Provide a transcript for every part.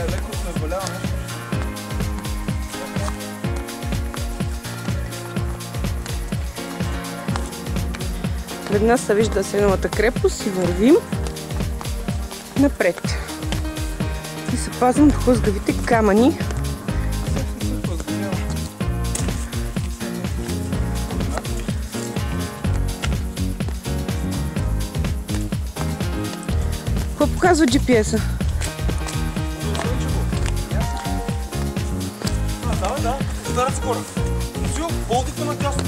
леко се наваляваме. Пред нас се вижда Асеновата крепост и вървим напред. И се пазим от хлъзгавите камъни. Какво показва GPS-а? Да, ударят скоро. Все, болтите на дясно.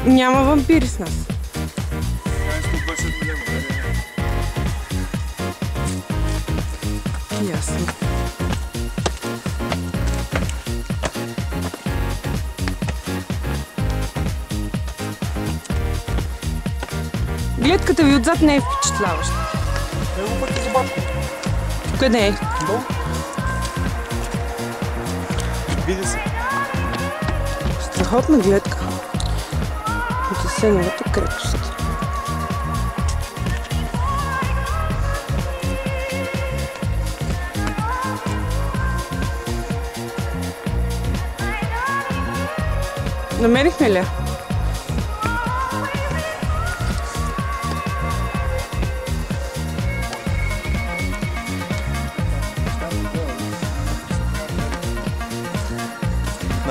Няма вампири с нас. Ясно. Гледката ви отзад не е впечатляваща. Его пъти за батко. Къде е? Долу. Види се. Страхотна гледка от Асеновата крепост. Намерихме ли?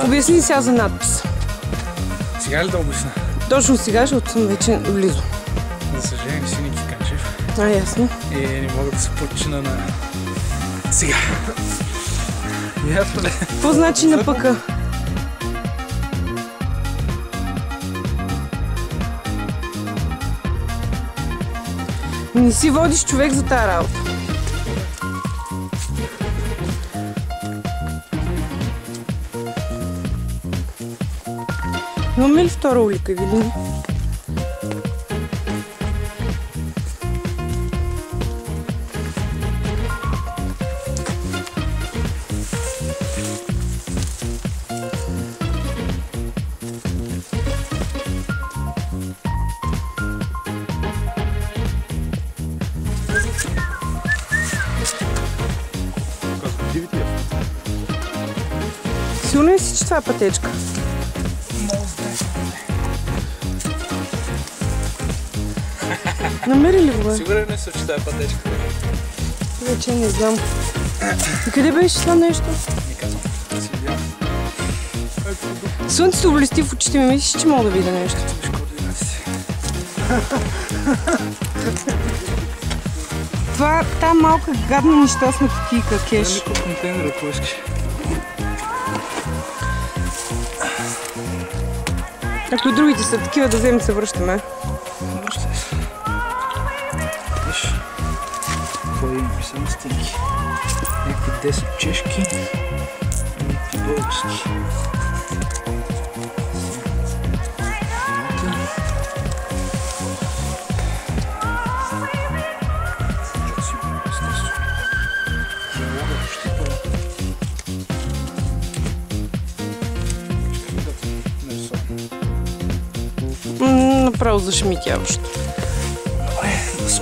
Обясни сега за надпис. Сега ли да обясня? Точно сега, защото съм вече близо. За съжаление си Ники Канчев. Ясно. И не мога да се почина на... Сега. Ясно ли? Какво значи на пъка? Не си водиш човек за тази работа. Имаме ли втора улика, Евелина? Сигурен си, че това е пътечка? Намери ли го, бе? Сигурен не съм, че това е пътечка. Вече не знам. И къде беше това нещо? Не казвам. Слънцето блести в очите ми. Мислиш, че мога да видя нещо? Това, та малка гадна нещастна кутийка, кеш. Никой контейнер, ако искаш. Ако и другите са такива, да вземем се връщаме. Връщай се. Виж. Това има писано стенки. Някакви 10 чешки. Някакви български. Направо зашмитяващо. Добре, да се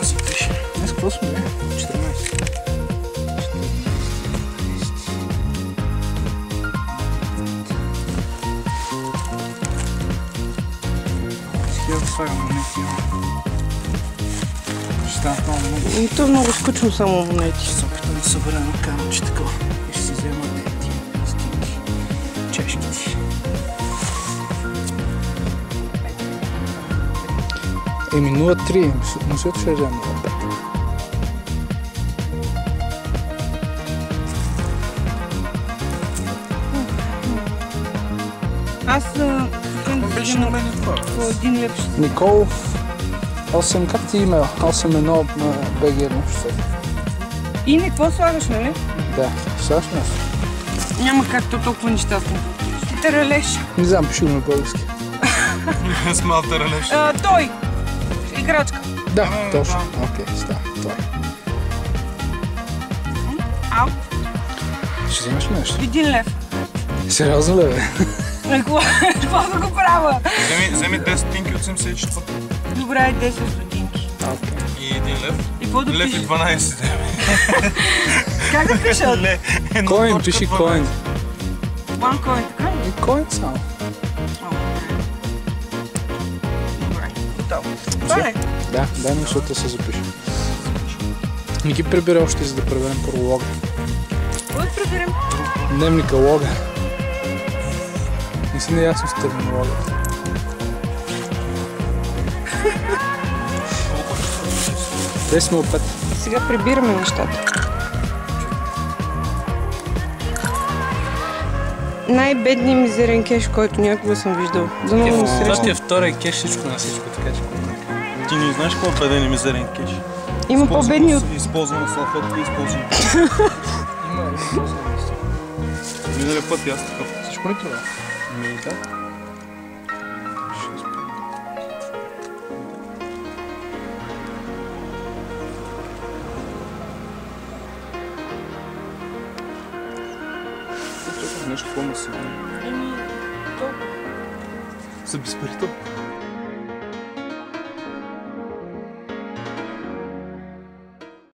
запише. Днес какво сме? 14. Сега да слагам монети. Ще станат много. И то е много скучно само монети. Ще се опитам да събера едно камъче такова. И ще си взема монети. Стинки. Чешките. Еми 0,3, но след ще взема 0,5. Аз беше на мен това. По 1 лев. Никол 8, как ти имейл? 8-1 на БГ нещо. И не, какво слагаш, нали? Да, слагаш нещо. Няма както толкова нещастно. Таралеж. Не знам, пиши го на български. С мал таралеж. Той. играчка. Да, точно. Окей, става. Това е. Ау, Ще вземеш ли нещо? 1 лев. Сериозно ли бе? Какво да го правя? Вземи 10 стотинки от 74. Добре, 10 стотинки. Окей. И 1 лев. И какво да Лев и пише? 12. Как да пишат? Коин, пиши коин. One coin, така ли? И коин само. Добре, готово. Това ли? Да, дай ми, защото се запише. Не ги прибира още, за да преберем първо лога. Какво да приберем? Дневника лога. Не си наясно с терминологията. Те сме опет. Сега прибираме нещата. Най-бедният мизерен кеш, който някога съм виждал. Да много ми Това ще срещна. е втория кеш, всичко на всичко, така че... Ти не знаеш какво е беден и мизерен кеш? Има по-бедни от... Използвана салфетка, използвана. Миналия път и аз такъв. Всичко ли това? Да. Нещо по-масивно. Еми, толкова. За безпарител.